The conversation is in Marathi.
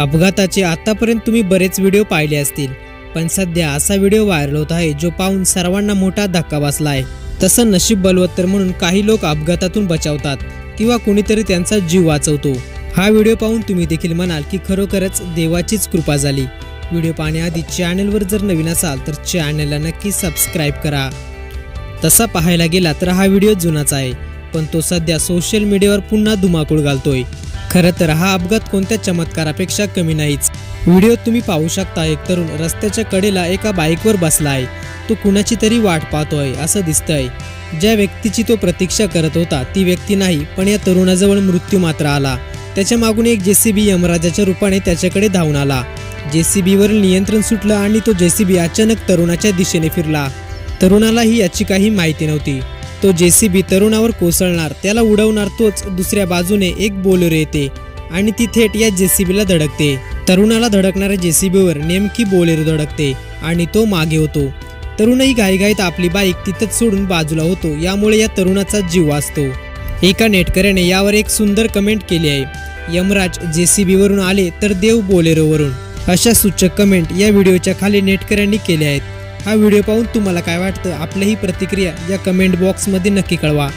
अपघाताचे आतापर्यंत तुम्ही बरेच व्हिडिओ पाहिले असतील, पण सध्या असा व्हिडिओ व्हायरल होत आहे जो पाहून सर्वांना मोठा धक्का बसला आहे। तसं नशीब बलवत्तर म्हणून काही लोक अपघातातून बचावतात किंवा कुणीतरी त्यांचा जीव वाचवतो। हा व्हिडिओ पाहून तुम्ही देखील म्हणाल की खरोखरच देवाचीच कृपा झाली। व्हिडिओ पाहण्याआधी चॅनलवर जर नवीन असाल तर चॅनलला नक्की सबस्क्राइब करा। तसा पाहायला गेला तर हा व्हिडिओ जुनाच आहे, पण तो सध्या सोशल मीडियावर पुन्हा धुमाकूळ घालतोय। खरं तर हा अपघात कोणत्या चमत्कारापेक्षा कमी नाहीच। व्हिडिओत तुम्ही पाहू शकता एक तरुण रस्त्याच्या कडेला एका बाईकवर बसला आहे। तो कुणाची तरी वाट पाहतोय असं दिसतंय। ज्या व्यक्तीची तो प्रतीक्षा करत होता ती व्यक्ती नाही, पण या तरुणाजवळ मृत्यू मात्र आला। त्याच्या मागून एक जेसीबी यमराजाच्या रूपाने त्याच्याकडे धावून आला। जेसीबीवरील नियंत्रण सुटलं आणि तो जेसीबी अचानक तरुणाच्या दिशेने फिरला। तरुणालाही याची काही माहिती नव्हती। तो जेसीबी तरुणावर कोसळणार, त्याला उडवणार, तोच दुसऱ्या बाजूने एक बोलेरो येते आणि ती थेट या जेसीबीला धडकते। तरुणाला धडकणाऱ्या जेसीबीवर नेमकी बोलेरो धडकते आणि तो मागे होतो। तरुणही घाईघाईत आपली बाईक तिथंच सोडून बाजूला होतो, यामुळे या तरुणाचा जीव वाचतो। एका नेटकऱ्याने यावर एक सुंदर कमेंट केली आहे, यमराज जेसीबीवरून आले तर देव बोलेरोवरून। अशा सूचक कमेंट या व्हिडिओच्या खाली नेटकऱ्यांनी केल्या आहेत। हा व्हिडिओ पाहून तुम्हाला काय वाटतं? आपलीही प्रतिक्रिया या कमेंट बॉक्समध्ये नक्की कळवा।